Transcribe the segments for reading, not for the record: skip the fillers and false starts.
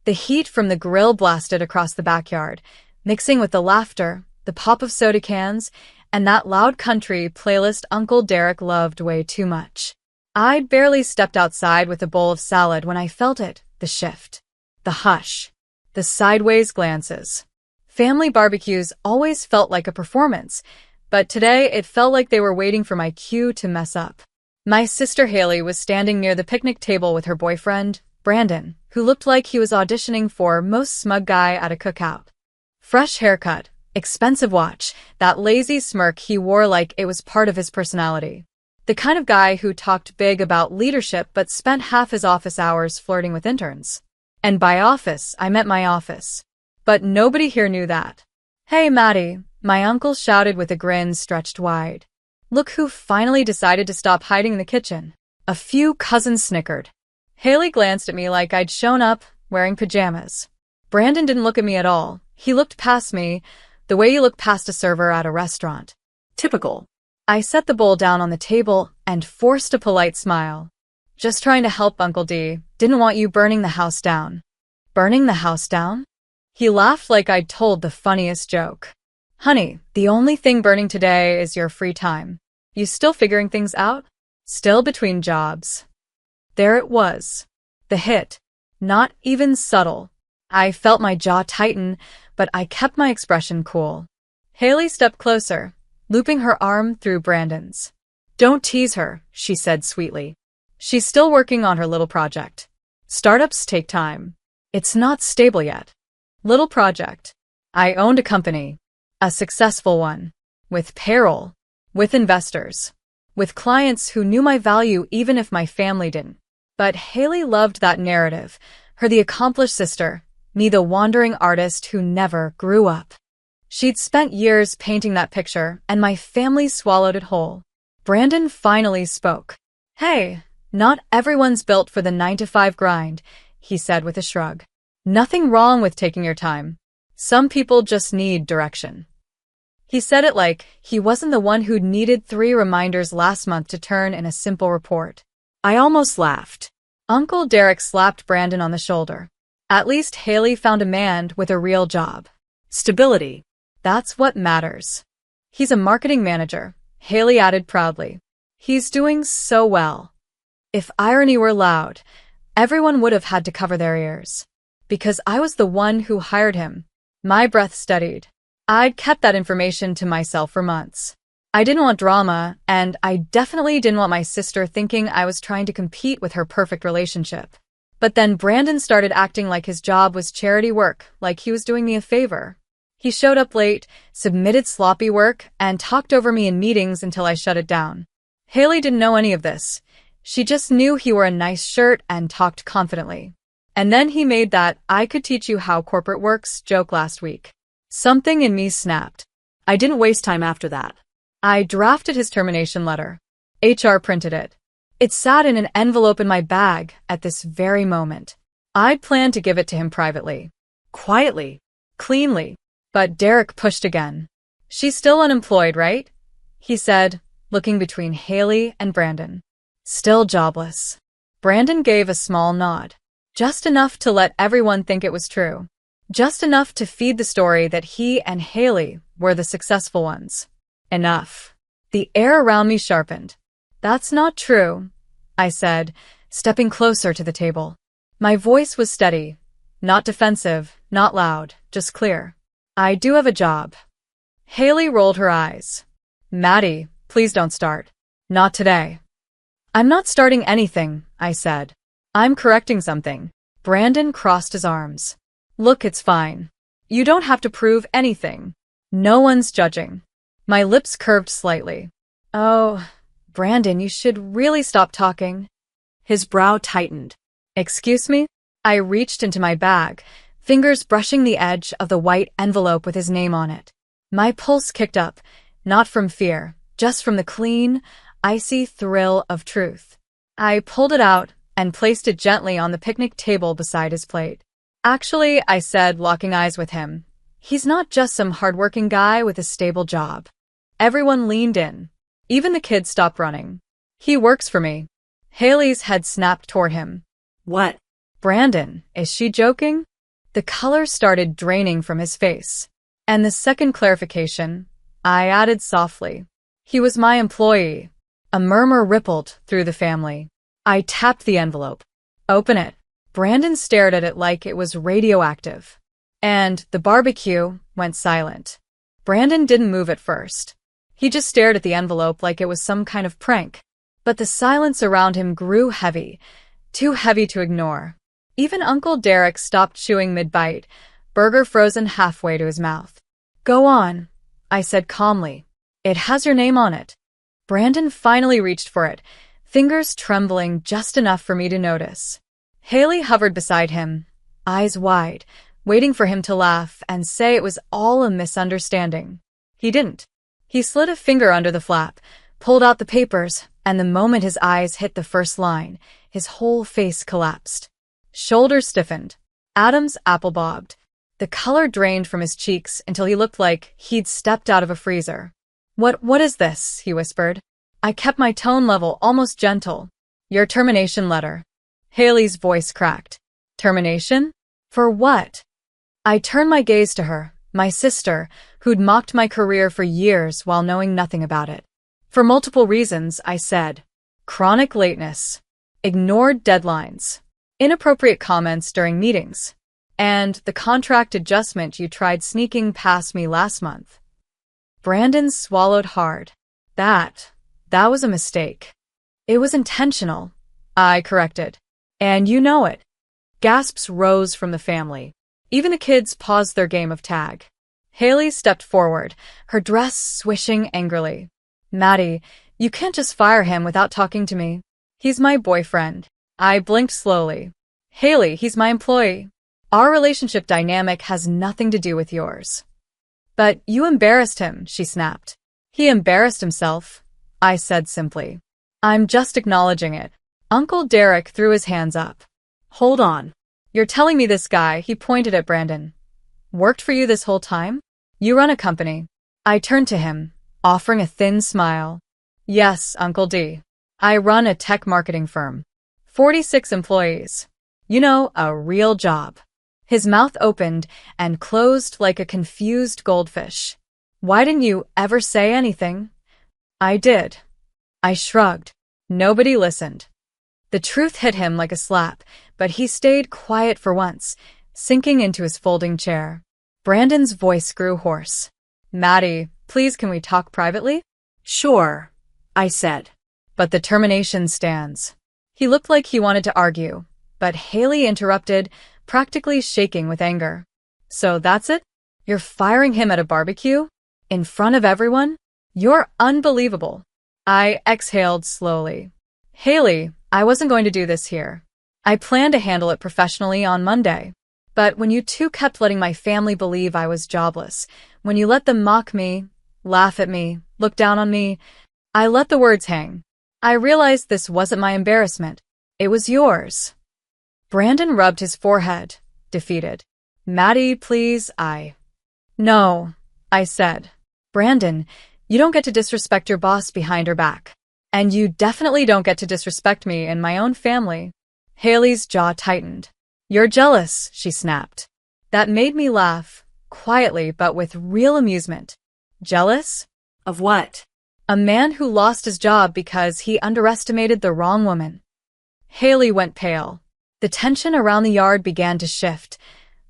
The heat from the grill blasted across the backyard, mixing with the laughter, the pop of soda cans, and that loud country playlist Uncle Derek loved way too much. I'd barely stepped outside with a bowl of salad when I felt it, the shift, the hush, the sideways glances. Family barbecues always felt like a performance, but today it felt like they were waiting for my cue to mess up. My sister Haley was standing near the picnic table with her boyfriend, Brandon, who looked like he was auditioning for most smug guy at a cookout. Fresh haircut, expensive watch, that lazy smirk he wore like it was part of his personality. The kind of guy who talked big about leadership but spent half his office hours flirting with interns. And by office, I meant my office. But nobody here knew that. "Hey, Maddie," my uncle shouted with a grin stretched wide. "Look who finally decided to stop hiding in the kitchen." A few cousins snickered. Haley glanced at me like I'd shown up, wearing pajamas. Brandon didn't look at me at all. He looked past me, the way you look past a server at a restaurant. Typical. I set the bowl down on the table and forced a polite smile. "Just trying to help, Uncle D. Didn't want you burning the house down." "Burning the house down?" He laughed like I'd told the funniest joke. "Honey, the only thing burning today is your free time. You still figuring things out? Still between jobs?" There it was. The hit. Not even subtle. I felt my jaw tighten, but I kept my expression cool. Haley stepped closer, looping her arm through Brandon's. "Don't tease her," she said sweetly. "She's still working on her little project. Startups take time. It's not stable yet." Little project. I owned a company. A successful one. With payroll. With investors. With clients who knew my value even if my family didn't. But Haley loved that narrative. Her the accomplished sister. Me the wandering artist who never grew up. She'd spent years painting that picture, and my family swallowed it whole. Brandon finally spoke. "Hey, not everyone's built for the 9-to-5 grind," he said with a shrug. "Nothing wrong with taking your time. Some people just need direction." He said it like he wasn't the one who'd needed 3 reminders last month to turn in a simple report. I almost laughed. Uncle Derek slapped Brandon on the shoulder. "At least Haley found a man with a real job. Stability. That's what matters." "He's a marketing manager," Haley added proudly. "He's doing so well." If irony were loud, everyone would have had to cover their ears. Because I was the one who hired him. My breath steadied. I'd kept that information to myself for months. I didn't want drama, and I definitely didn't want my sister thinking I was trying to compete with her perfect relationship. But then Brandon started acting like his job was charity work, like he was doing me a favor. He showed up late, submitted sloppy work, and talked over me in meetings until I shut it down. Haley didn't know any of this. She just knew he wore a nice shirt and talked confidently. And then he made that "I could teach you how corporate works" joke last week. Something in me snapped. I didn't waste time after that. I drafted his termination letter. HR printed it. It sat in an envelope in my bag at this very moment. I'd planned to give it to him privately. Quietly. Cleanly. But Derek pushed again. "She's still unemployed, right?" he said, looking between Haley and Brandon. "Still jobless." Brandon gave a small nod. Just enough to let everyone think it was true. Just enough to feed the story that he and Haley were the successful ones. Enough. The air around me sharpened. "That's not true," I said, stepping closer to the table. My voice was steady. Not defensive, not loud, just clear. "I do have a job." Haley rolled her eyes. "Maddie, please don't start. Not today." "I'm not starting anything," I said. "I'm correcting something." Brandon crossed his arms. "Look, it's fine. You don't have to prove anything. No one's judging." My lips curved slightly. "Oh, Brandon, you should really stop talking." His brow tightened. "Excuse me?" I reached into my bag, fingers brushing the edge of the white envelope with his name on it. My pulse kicked up, not from fear, just from the clean, icy thrill of truth. I pulled it out and placed it gently on the picnic table beside his plate. "Actually," I said, locking eyes with him, "he's not just some hardworking guy with a stable job." Everyone leaned in. Even the kids stopped running. "He works for me." Haley's head snapped toward him. "What?" "Brandon, is she joking?" The color started draining from his face. And the second clarification, I added softly. He was my employee. A murmur rippled through the family. I tapped the envelope. Open it. Brandon stared at it like it was radioactive. And the barbecue went silent. Brandon didn't move at first. He just stared at the envelope like it was some kind of prank. But the silence around him grew heavy, too heavy to ignore. Even Uncle Derek stopped chewing mid-bite, burger frozen halfway to his mouth. Go on, I said calmly. It has your name on it. Brandon finally reached for it, fingers trembling just enough for me to notice. Haley hovered beside him, eyes wide, waiting for him to laugh and say it was all a misunderstanding. He didn't. He slid a finger under the flap, pulled out the papers, and the moment his eyes hit the first line, his whole face collapsed. Shoulders stiffened. Adam's apple bobbed. The color drained from his cheeks until he looked like he'd stepped out of a freezer. What is this? He whispered. I kept my tone level almost gentle. Your termination letter. Haley's voice cracked. Termination? For what? I turned my gaze to her, my sister, who'd mocked my career for years while knowing nothing about it. For multiple reasons, I said. Chronic lateness. Ignored deadlines. Inappropriate comments during meetings. And the contract adjustment you tried sneaking past me last month. Brandon swallowed hard. That was a mistake. It was intentional, I corrected. And you know it. Gasps rose from the family. Even the kids paused their game of tag. Haley stepped forward, her dress swishing angrily. Maddie, you can't just fire him without talking to me. He's my boyfriend. I blinked slowly. Haley, he's my employee. Our relationship dynamic has nothing to do with yours. But you embarrassed him, she snapped. He embarrassed himself, I said simply. I'm just acknowledging it. Uncle Derek threw his hands up. Hold on. You're telling me this guy, he pointed at Brandon, worked for you this whole time? You run a company. I turned to him, offering a thin smile. Yes, Uncle D. I run a tech marketing firm. 46 employees. You know, a real job. His mouth opened and closed like a confused goldfish. Why didn't you ever say anything? I did. I shrugged. Nobody listened. The truth hit him like a slap, but he stayed quiet for once, sinking into his folding chair. Brandon's voice grew hoarse. Maddie, please can we talk privately? Sure, I said. But the termination stands. He looked like he wanted to argue, but Haley interrupted, practically shaking with anger. So that's it? You're firing him at a barbecue? In front of everyone? You're unbelievable. I exhaled slowly. Haley, I wasn't going to do this here. I planned to handle it professionally on Monday. But when you two kept letting my family believe I was jobless, when you let them mock me, laugh at me, look down on me, I let the words hang. I realized this wasn't my embarrassment. It was yours. Brandon rubbed his forehead, defeated. Maddie, please, No, I said. Brandon, you don't get to disrespect your boss behind her back. And you definitely don't get to disrespect me in my own family. Haley's jaw tightened. You're jealous, she snapped. That made me laugh, quietly but with real amusement. Jealous? Of what? A man who lost his job because he underestimated the wrong woman. Haley went pale. The tension around the yard began to shift,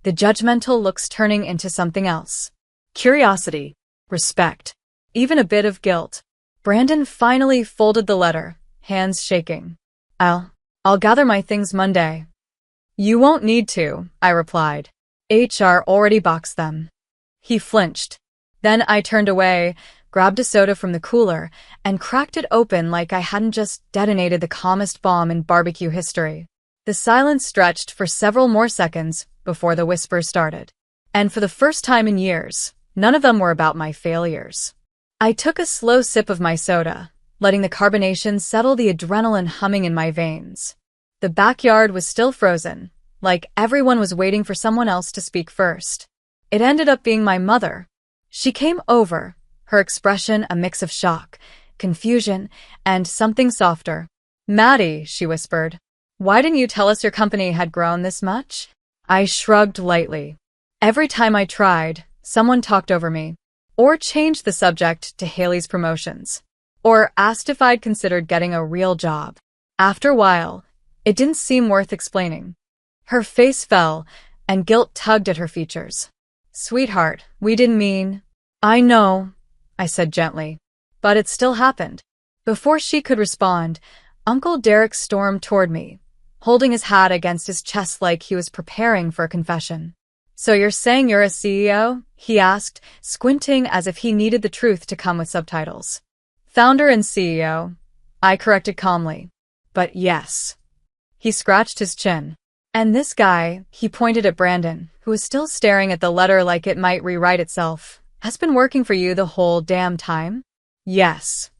the judgmental looks turning into something else. Curiosity, respect, even a bit of guilt. Brandon finally folded the letter, hands shaking. I'll gather my things Monday. You won't need to, I replied. HR already boxed them. He flinched. Then I turned away, grabbed a soda from the cooler, and cracked it open like I hadn't just detonated the calmest bomb in barbecue history. The silence stretched for several more seconds before the whispers started. And for the first time in years, none of them were about my failures. I took a slow sip of my soda, letting the carbonation settle the adrenaline humming in my veins. The backyard was still frozen, like everyone was waiting for someone else to speak first. It ended up being my mother. She came over, her expression a mix of shock, confusion, and something softer. Maddie, she whispered. Why didn't you tell us your company had grown this much? I shrugged lightly. Every time I tried, someone talked over me, or changed the subject to Haley's promotions, or asked if I'd considered getting a real job. After a while, it didn't seem worth explaining. Her face fell, and guilt tugged at her features. Sweetheart, we didn't mean… I know, I said gently, but it still happened. Before she could respond, Uncle Derek stormed toward me, holding his hat against his chest like he was preparing for a confession. So you're saying you're a CEO? He asked, squinting as if he needed the truth to come with subtitles. Founder and CEO, I corrected calmly. But yes. He scratched his chin. And this guy, he pointed at Brandon, who was still staring at the letter like it might rewrite itself, has been working for you the whole damn time? Yes.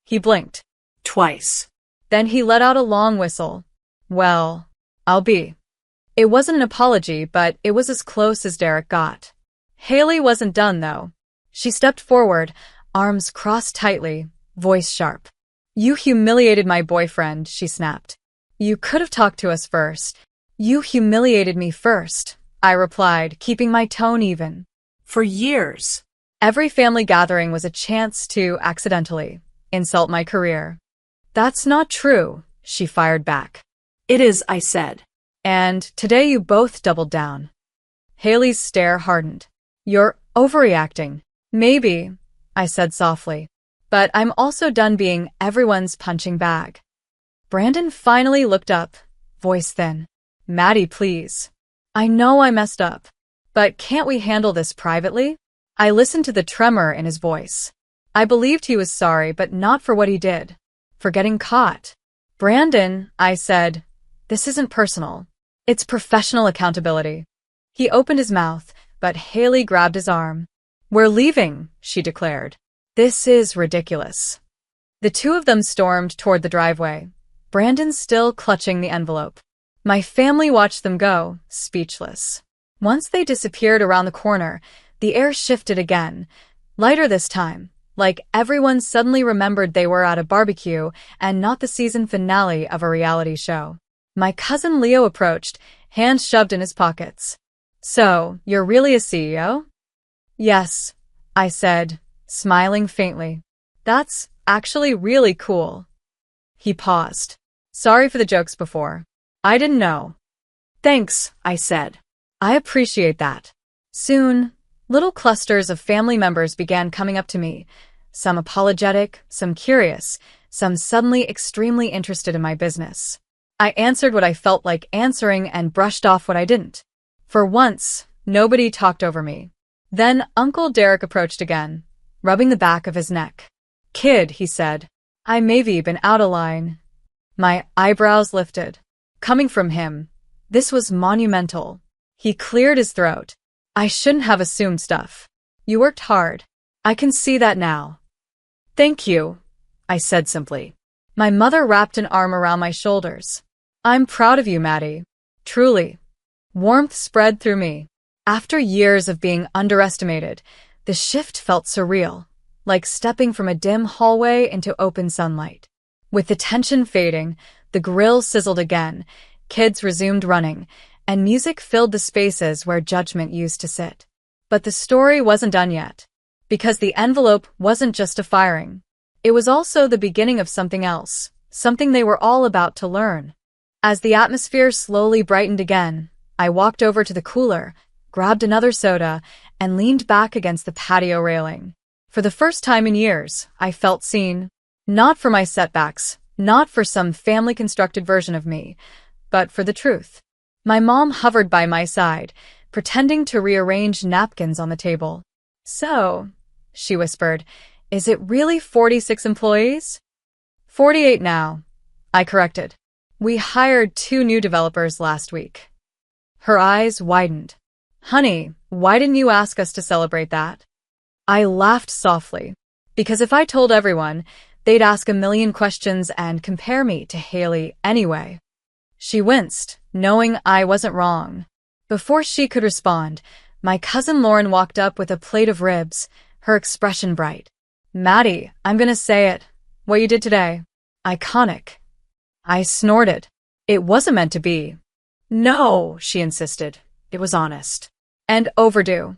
He blinked. Twice. Then he let out a long whistle. Well, I'll be. It wasn't an apology, but it was as close as Derek got. Haley wasn't done, though. She stepped forward, arms crossed tightly, voice sharp. You humiliated my boyfriend, she snapped. You could have talked to us first. You humiliated me first, I replied, keeping my tone even. For years. Every family gathering was a chance to, accidentally, insult my career. That's not true, she fired back. It is, I said. And today you both doubled down. Haley's stare hardened. You're overreacting. Maybe, I said softly. But I'm also done being everyone's punching bag. Brandon finally looked up, voice thin. Maddie, please. I know I messed up. But can't we handle this privately? I listened to the tremor in his voice. I believed he was sorry, but not for what he did. For getting caught. Brandon, I said, this isn't personal. It's professional accountability. He opened his mouth, but Haley grabbed his arm. We're leaving, she declared. This is ridiculous. The two of them stormed toward the driveway, Brandon still clutching the envelope. My family watched them go, speechless. Once they disappeared around the corner, the air shifted again, lighter this time, like everyone suddenly remembered they were at a barbecue and not the season finale of a reality show. My cousin Leo approached, hands shoved in his pockets. So, you're really a CEO? Yes, I said, smiling faintly. That's actually really cool. He paused. Sorry for the jokes before. I didn't know. Thanks, I said. I appreciate that. Soon, little clusters of family members began coming up to me, some apologetic, some curious, some suddenly extremely interested in my business. I answered what I felt like answering and brushed off what I didn't. For once, nobody talked over me. Then Uncle Derek approached again, rubbing the back of his neck. Kid, he said, I maybe been out of line. My eyebrows lifted. Coming from him, this was monumental. He cleared his throat. I shouldn't have assumed stuff. You worked hard. I can see that now. Thank you, I said simply. My mother wrapped an arm around my shoulders. I'm proud of you, Maddie. Truly. Warmth spread through me. After years of being underestimated, the shift felt surreal, like stepping from a dim hallway into open sunlight. With the tension fading, the grill sizzled again, kids resumed running, and music filled the spaces where judgment used to sit. But the story wasn't done yet, because the envelope wasn't just a firing. It was also the beginning of something else, something they were all about to learn. As the atmosphere slowly brightened again, I walked over to the cooler, grabbed another soda, and leaned back against the patio railing. For the first time in years, I felt seen. Not for my setbacks, not for some family-constructed version of me, but for the truth. My mom hovered by my side, pretending to rearrange napkins on the table. So, she whispered, is it really 46 employees? 48 now, I corrected. We hired 2 new developers last week. Her eyes widened. Honey, why didn't you ask us to celebrate that? I laughed softly, because if I told everyone, they'd ask a million questions and compare me to Haley anyway. She winced, knowing I wasn't wrong. Before she could respond, my cousin Lauren walked up with a plate of ribs, her expression bright. Maddie, I'm gonna say it. What you did today. Iconic. I snorted. It wasn't meant to be. No, she insisted. It was honest. And overdue.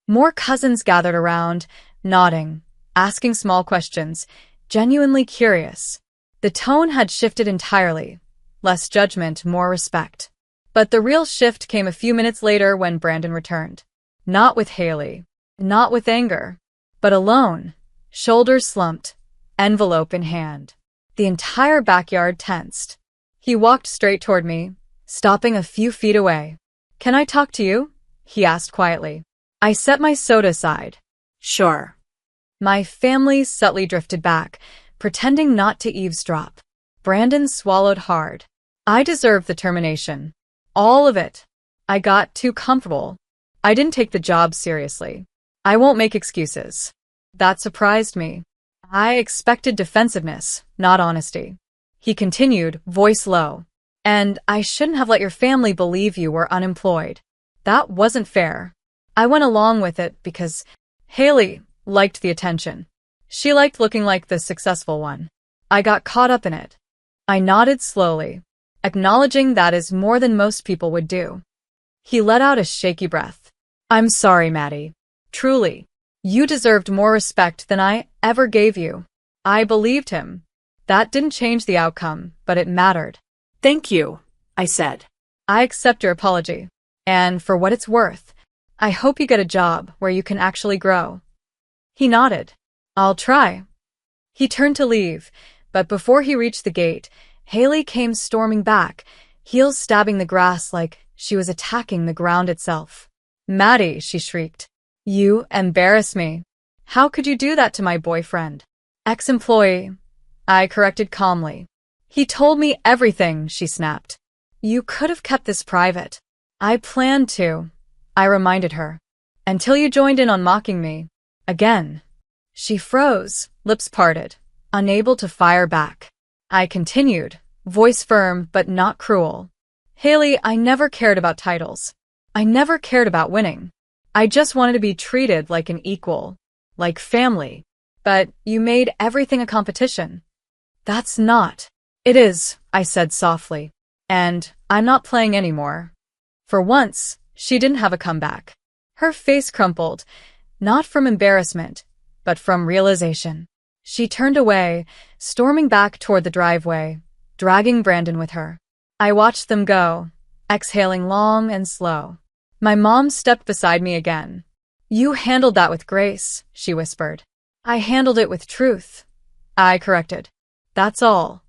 More cousins gathered around, nodding, asking small questions, genuinely curious. The tone had shifted entirely. Less judgment, more respect. But the real shift came a few minutes later when Brandon returned. Not with Haley. Not with anger. But alone. Shoulders slumped. Envelope in hand. The entire backyard tensed. He walked straight toward me, stopping a few feet away. "Can I talk to you?" he asked quietly. I set my soda aside. Sure. My family subtly drifted back, pretending not to eavesdrop. Brandon swallowed hard. I deserved the termination. All of it. I got too comfortable. I didn't take the job seriously. I won't make excuses. That surprised me. I expected defensiveness, not honesty. He continued, voice low. And I shouldn't have let your family believe you were unemployed. That wasn't fair. I went along with it because Haley liked the attention. She liked looking like the successful one. I got caught up in it. I nodded slowly, acknowledging that is more than most people would do. He let out a shaky breath. I'm sorry, Maddie. Truly. You deserved more respect than I ever gave you. I believed him. That didn't change the outcome, but it mattered. Thank you, I said. I accept your apology. And for what it's worth, I hope you get a job where you can actually grow. He nodded. I'll try. He turned to leave, but before he reached the gate, Haley came storming back, heels stabbing the grass like she was attacking the ground itself. Maddie, she shrieked. You embarrass me. How could you do that to my boyfriend? Ex-employee, I corrected calmly. He told me everything, she snapped. You could have kept this private. I planned to, I reminded her. Until you joined in on mocking me. Again. She froze, lips parted, unable to fire back. I continued, voice firm but not cruel. Haley, I never cared about titles. I never cared about winning. I just wanted to be treated like an equal, like family. But you made everything a competition. That's not. It is, I said softly. And I'm not playing anymore. For once, she didn't have a comeback. Her face crumpled, not from embarrassment, but from realization. She turned away, storming back toward the driveway, dragging Brandon with her. I watched them go, exhaling long and slow. My mom stepped beside me again. You handled that with grace, she whispered. I handled it with truth. I corrected. That's all.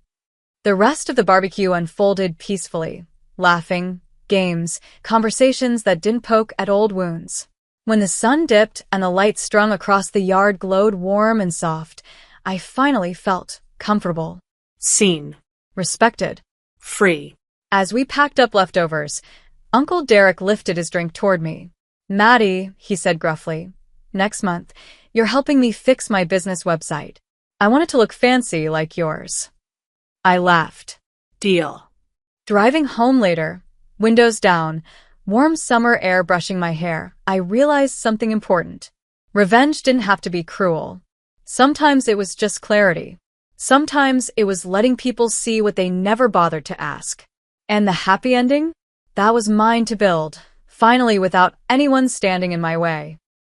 The rest of the barbecue unfolded peacefully, laughing, games, conversations that didn't poke at old wounds. When the sun dipped and the light strung across the yard glowed warm and soft, I finally felt comfortable. Seen. Respected. Free. As we packed up leftovers, Uncle Derek lifted his drink toward me. Maddie, he said gruffly, next month, you're helping me fix my business website. I want it to look fancy like yours. I laughed. Deal. Driving home later, windows down, warm summer air brushing my hair, I realized something important. Revenge didn't have to be cruel. Sometimes it was just clarity. Sometimes it was letting people see what they never bothered to ask. And the happy ending? That was mine to build, finally without anyone standing in my way.